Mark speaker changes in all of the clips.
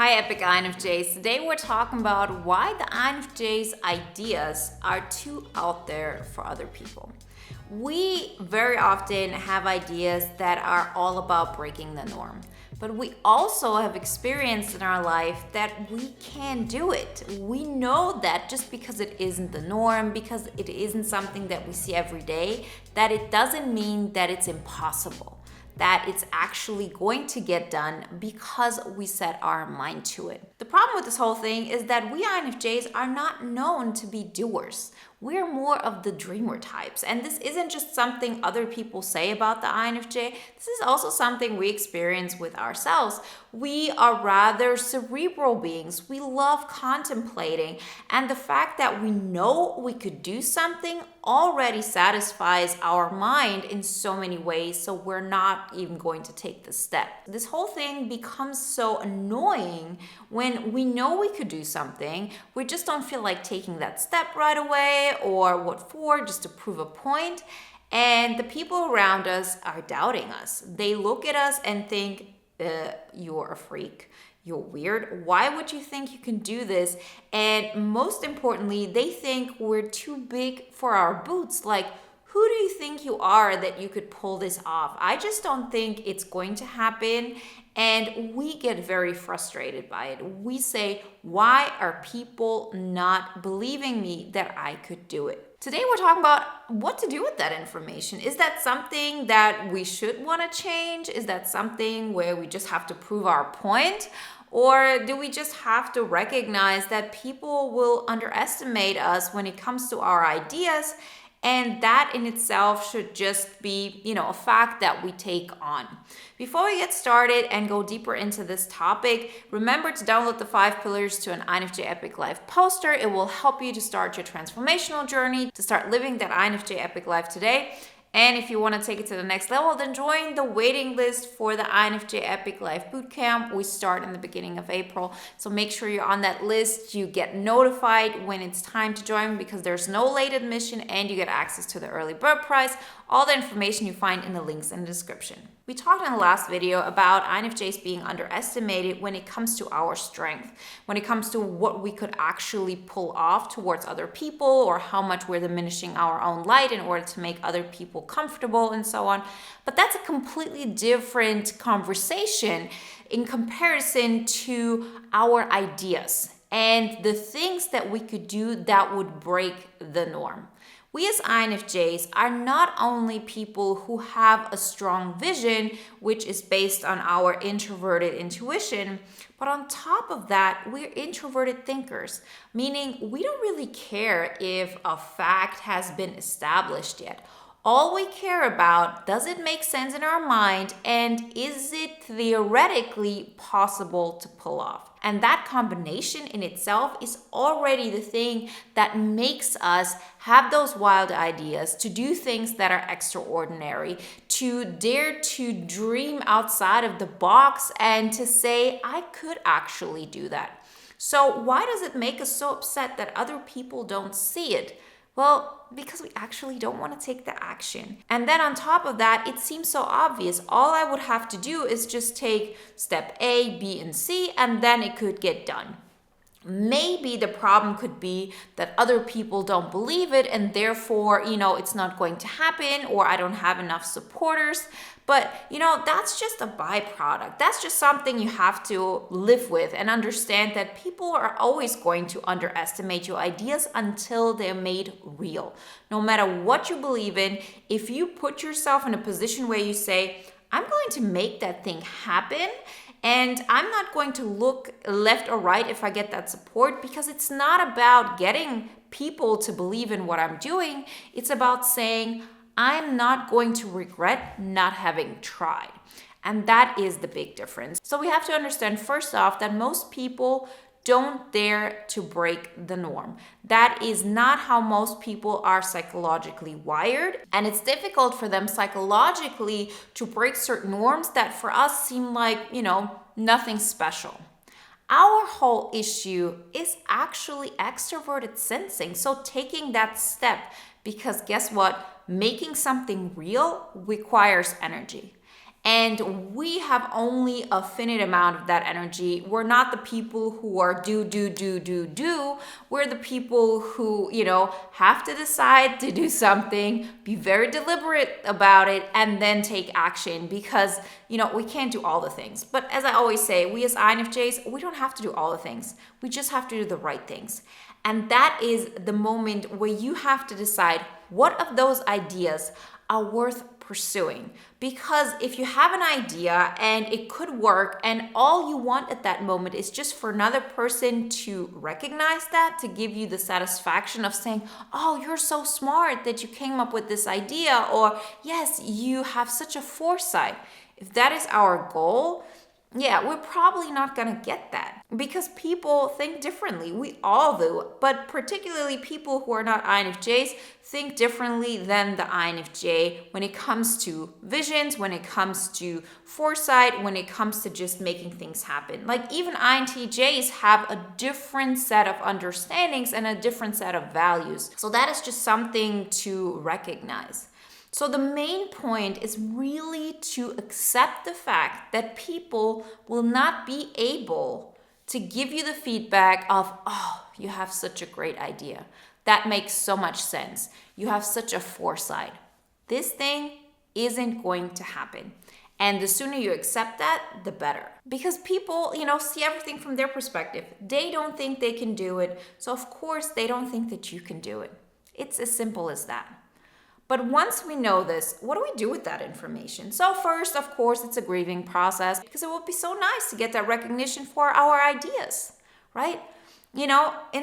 Speaker 1: Hi, Epic INFJs. Today we're talking about why the INFJs' ideas are too out there for other people. We very often have ideas that are all about breaking the norm, but we also have experienced in our life that we can do it. We know that just because it isn't the norm, because it isn't something that we see every day, that it doesn't mean that it's impossible, that it's actually going to get done because we set our mind to it. The problem with this whole thing is that we INFJs are not known to be doers. We're more of the dreamer types. And this isn't just something other people say about the INFJ. This is also something we experience with ourselves. We are rather cerebral beings. We love contemplating. And the fact that we know we could do something already satisfies our mind in so many ways. So we're not even going to take the step. This whole thing becomes so annoying when we know we could do something. We just don't feel like taking that step right away, or what for, just to prove a point. And the people around us are doubting us. They look at us and think, you're a freak. You're weird. Why would you think you can do this? And most importantly, they think we're too big for our boots. Like, who do you think you are that you could pull this off? I just don't think it's going to happen. And we get very frustrated by it. We say, why are people not believing me that I could do it? Today we're talking about what to do with that information. Is that something that we should want to change? Is that something where we just have to prove our point? Or do we just have to recognize that people will underestimate us when it comes to our ideas? And that in itself should just be, a fact that we take on. Before we get started and go deeper into this topic, remember to download the 5 pillars to an INFJ Epic Life poster. It will help you to start your transformational journey, to start living that INFJ Epic Life today. And if you want to take it to the next level, then join the waiting list for the INFJ Epic Life Bootcamp. We start in the beginning of April. So make sure you're on that list. You get notified when it's time to join because there's no late admission and you get access to the early bird price. All the information you find in the links in the description. We talked in the last video about INFJs being underestimated when it comes to our strength, when it comes to what we could actually pull off towards other people, or how much we're diminishing our own light in order to make other people comfortable and so on. But that's a completely different conversation in comparison to our ideas and the things that we could do that would break the norm. We as INFJs are not only people who have a strong vision, which is based on our introverted intuition, but on top of that, we're introverted thinkers, meaning we don't really care if a fact has been established yet. All we care about, does it make sense in our mind, and is it theoretically possible to pull off? And that combination in itself is already the thing that makes us have those wild ideas, to do things that are extraordinary, to dare to dream outside of the box and to say, I could actually do that. So why does it make us so upset that other people don't see it? Well, because we actually don't want to take the action. And then on top of that, it seems so obvious. All I would have to do is just take step A, B, and C, and then it could get done. Maybe the problem could be that other people don't believe it and therefore, it's not going to happen, or I don't have enough supporters. But, that's just a byproduct. That's just something you have to live with and understand that people are always going to underestimate your ideas until they're made real. No matter what you believe in, if you put yourself in a position where you say, I'm going to make that thing happen, and I'm not going to look left or right if I get that support, because it's not about getting people to believe in what I'm doing. It's about saying, I'm not going to regret not having tried. And that is the big difference. So we have to understand first off that most people don't dare to break the norm. That is not how most people are psychologically wired. And it's difficult for them psychologically to break certain norms that for us seem like, nothing special. Our whole issue is actually extroverted sensing. So taking that step, because guess what? Making something real requires energy. And we have only a finite amount of that energy. We're not the people who are do. We're the people who, have to decide to do something, be very deliberate about it, and then take action because, we can't do all the things. But as I always say, we as INFJs, we don't have to do all the things. We just have to do the right things. And that is the moment where you have to decide what of those ideas are worth pursuing. Because if you have an idea and it could work and all you want at that moment is just for another person to recognize that, to give you the satisfaction of saying, oh, you're so smart that you came up with this idea, or yes, you have such a foresight. If that is our goal, yeah, we're probably not going to get that because people think differently. We all do, but particularly people who are not INFJs think differently than the INFJ when it comes to visions, when it comes to foresight, when it comes to just making things happen. Like even INTJs have a different set of understandings and a different set of values. So that is just something to recognize. So the main point is really to accept the fact that people will not be able to give you the feedback of, oh, you have such a great idea. That makes so much sense. You have such a foresight. This thing isn't going to happen. And the sooner you accept that, the better. Because people, see everything from their perspective. They don't think they can do it. So of course, they don't think that you can do it. It's as simple as that. But once we know this, what do we do with that information? So first, of course, it's a grieving process because it would be so nice to get that recognition for our ideas, right? In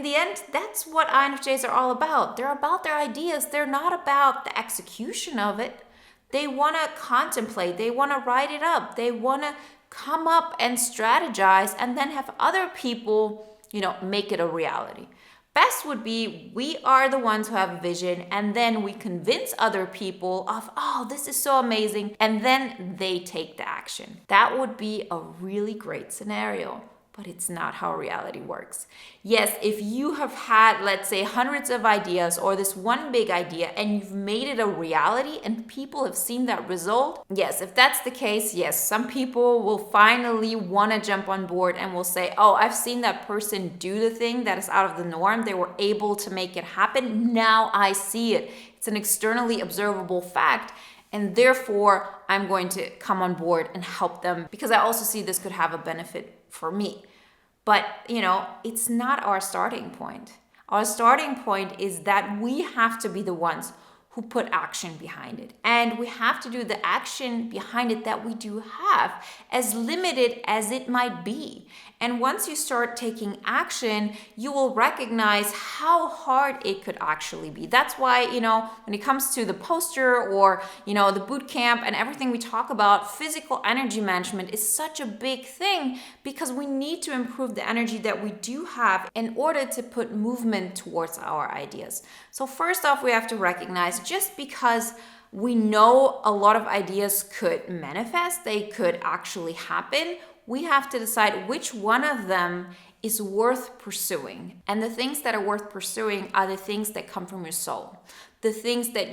Speaker 1: the end, that's what INFJs are all about. They're about their ideas. They're not about the execution of it. They want to contemplate. They want to write it up. They want to come up and strategize and then have other people, make it a reality. Best would be we are the ones who have a vision and then we convince other people of, oh, this is so amazing. And then they take the action. That would be a really great scenario. But it's not how reality works. Yes, if you have had, let's say, hundreds of ideas or this one big idea and you've made it a reality and people have seen that result, yes, if that's the case, yes, some people will finally want to jump on board and will say, oh, I've seen that person do the thing that is out of the norm. They were able to make it happen. Now I see it. It's an externally observable fact. And therefore, I'm going to come on board and help them because I also see this could have a benefit for me. But, it's not our starting point. Our starting point is that we have to be the ones who put action behind it. And we have to do the action behind it that we do have, as limited as it might be. And once you start taking action, you will recognize how hard it could actually be. That's why, when it comes to the poster or, the boot camp and everything we talk about, physical energy management is such a big thing because we need to improve the energy that we do have in order to put movement towards our ideas. So first off, we have to recognize just because we know a lot of ideas could manifest, they could actually happen, we have to decide which one of them is worth pursuing. And the things that are worth pursuing are the things that come from your soul. The things that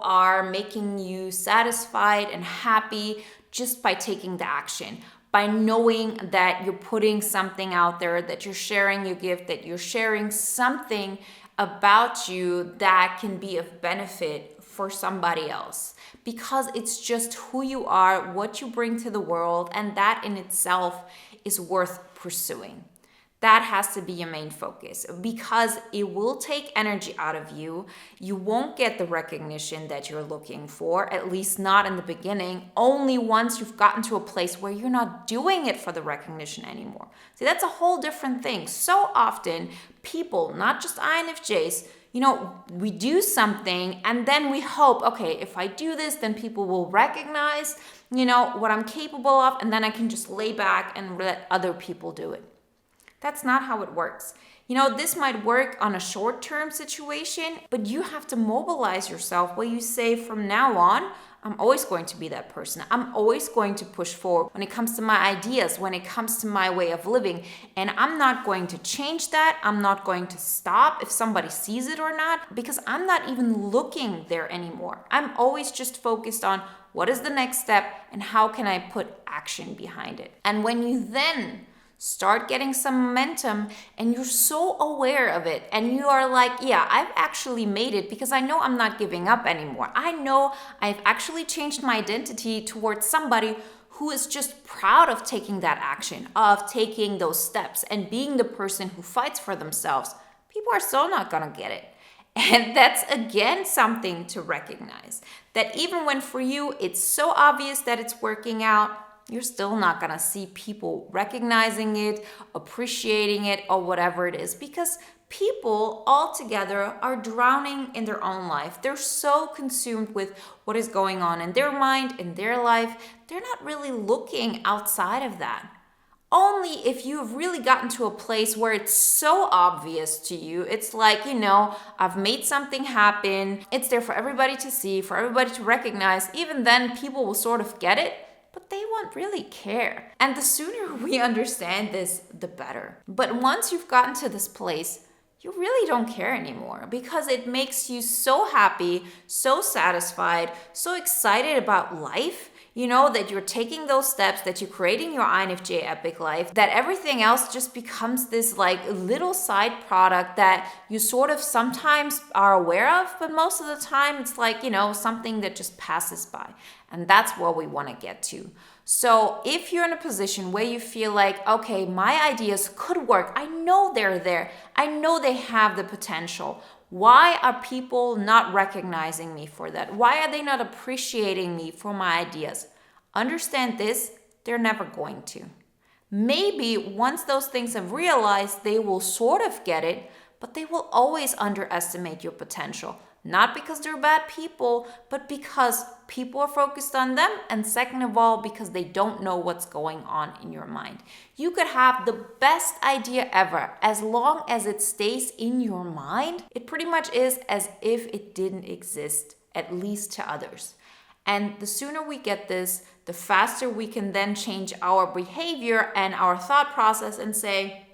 Speaker 1: are making you satisfied and happy just by taking the action. By knowing that you're putting something out there, that you're sharing your gift, that you're sharing something about you that can be of benefit for somebody else. Because it's just who you are, what you bring to the world, and that in itself is worth pursuing. That has to be your main focus because it will take energy out of you. You won't get the recognition that you're looking for, at least not in the beginning, only once you've gotten to a place where you're not doing it for the recognition anymore. See, that's a whole different thing. So often people, not just INFJs, we do something and then we hope, okay, if I do this, then people will recognize, what I'm capable of, and then I can just lay back and let other people do it. That's not how it works. This might work on a short-term situation, but you have to mobilize yourself where you say, from now on, I'm always going to be that person. I'm always going to push forward when it comes to my ideas, when it comes to my way of living. And I'm not going to change that. I'm not going to stop if somebody sees it or not, because I'm not even looking there anymore. I'm always just focused on what is the next step and how can I put action behind it. And when you then start getting some momentum and you're so aware of it and you are like, yeah, I've actually made it because I know I'm not giving up anymore. I know I've actually changed my identity towards somebody who is just proud of taking that action, of taking those steps and being the person who fights for themselves. People are still not gonna get it. And that's again something to recognize, that even when for you it's so obvious that it's working out, you're still not gonna see people recognizing it, appreciating it, or whatever it is, because people altogether are drowning in their own life. They're so consumed with what is going on in their mind, in their life, they're not really looking outside of that. Only if you have really gotten to a place where it's so obvious to you, it's like, I've made something happen, it's there for everybody to see, for everybody to recognize, even then people will sort of get it, but they won't really care. And the sooner we understand this, the better. But once you've gotten to this place, you really don't care anymore, because it makes you so happy, so satisfied, so excited about life, that you're taking those steps, that you're creating your INFJ epic life, that everything else just becomes this like little side product that you sort of sometimes are aware of, but most of the time it's like, something that just passes by. And that's what we want to get to. So if you're in a position where you feel like, okay, my ideas could work, I know they're there, I know they have the potential, why are people not recognizing me for that? Why are they not appreciating me for my ideas? Understand this, they're never going to. Maybe once those things have realized, they will sort of get it, but they will always underestimate your potential. Not because they're bad people, but because people are focused on them, and second of all, because they don't know what's going on in your mind. You could have the best idea ever. As long as it stays in your mind, it pretty much is as if it didn't exist, at least to others. And the sooner we get this, the faster we can then change our behavior and our thought process and say,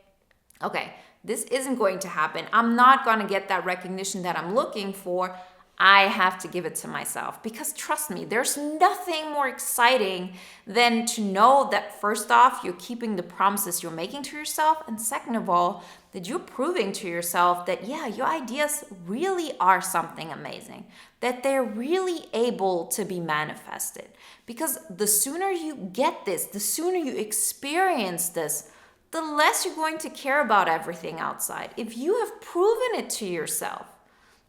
Speaker 1: okay, this isn't going to happen. I'm not going to get that recognition that I'm looking for. I have to give it to myself. Because trust me, there's nothing more exciting than to know that first off, you're keeping the promises you're making to yourself. And second of all, that you're proving to yourself that, yeah, your ideas really are something amazing. That they're really able to be manifested. Because the sooner you get this, the sooner you experience this, the less you're going to care about everything outside. If you have proven it to yourself,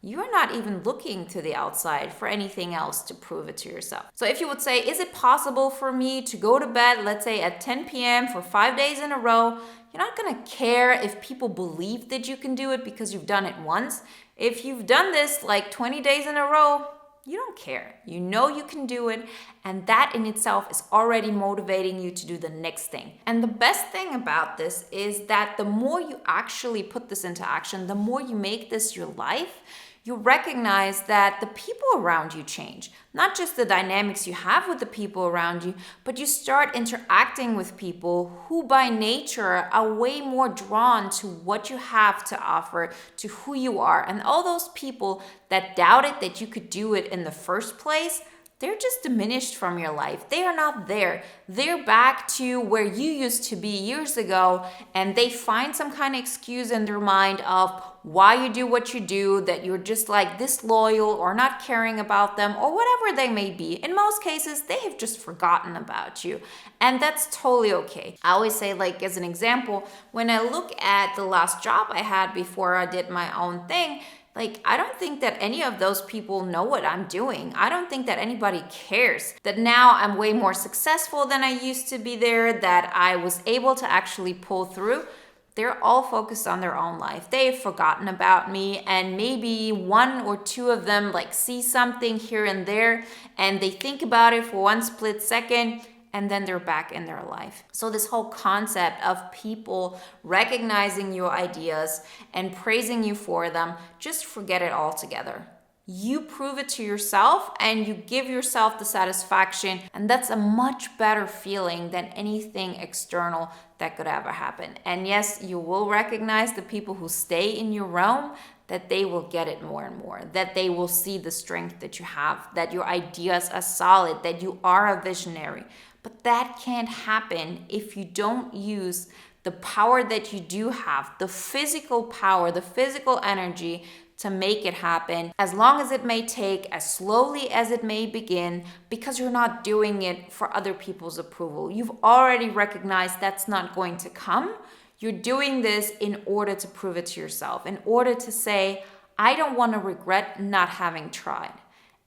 Speaker 1: you're not even looking to the outside for anything else to prove it to yourself. So if you would say, is it possible for me to go to bed, let's say at 10 p.m. for 5 days in a row? You're not gonna care if people believe that you can do it because you've done it once. If you've done this like 20 days in a row, you don't care. You know you can do it, and that in itself is already motivating you to do the next thing. And the best thing about this is that the more you actually put this into action, the more you make this your life, you recognize that the people around you change. Not just the dynamics you have with the people around you, but you start interacting with people who by nature are way more drawn to what you have to offer, to who you are. And all those people that doubted that you could do it in the first place, they're just diminished from your life. They are not there. They're back to where you used to be years ago, and they find some kind of excuse in their mind of why you do what you do, that you're just like disloyal or not caring about them or whatever they may be. In most cases, they have just forgotten about you, and that's totally okay. I always say, like as an example, when I look at the last job I had before I did my own thing, I don't think that any of those people know what I'm doing. I don't think that anybody cares. That now I'm way more successful than I used to be there, that I was able to actually pull through. They're all focused on their own life. They've forgotten about me, and maybe one or two of them see something here and there, and they think about it for one split second, and then they're back in their life. So this whole concept of people recognizing your ideas and praising you for them, just forget it altogether. You prove it to yourself and you give yourself the satisfaction, and that's a much better feeling than anything external that could ever happen. And yes, you will recognize the people who stay in your realm, that they will get it more and more, that they will see the strength that you have, that your ideas are solid, that you are a visionary. But that can't happen if you don't use the power that you do have, the physical power, the physical energy to make it happen, as long as it may take, as slowly as it may begin, because you're not doing it for other people's approval. You've already recognized that's not going to come. You're doing this in order to prove it to yourself, in order to say, I don't want to regret not having tried.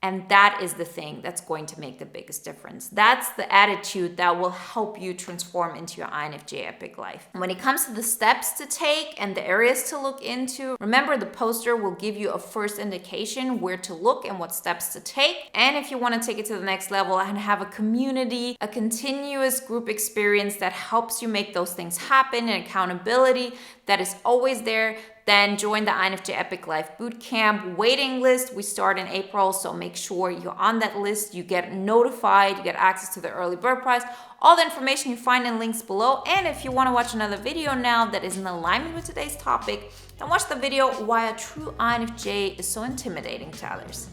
Speaker 1: And that is the thing that's going to make the biggest difference. That's the attitude that will help you transform into your INFJ epic life. When it comes to the steps to take and the areas to look into, remember the poster will give you a first indication where to look and what steps to take. And if you want to take it to the next level and have a community, a continuous group experience that helps you make those things happen, and accountability that is always there, then join the INFJ Epic Life Bootcamp waiting list. We start in April, so make sure you're on that list. You get notified, you get access to the early bird price. All the information you find in links below. And if you want to watch another video now that is in alignment with today's topic, then watch the video Why a True INFJ is So Intimidating to Others.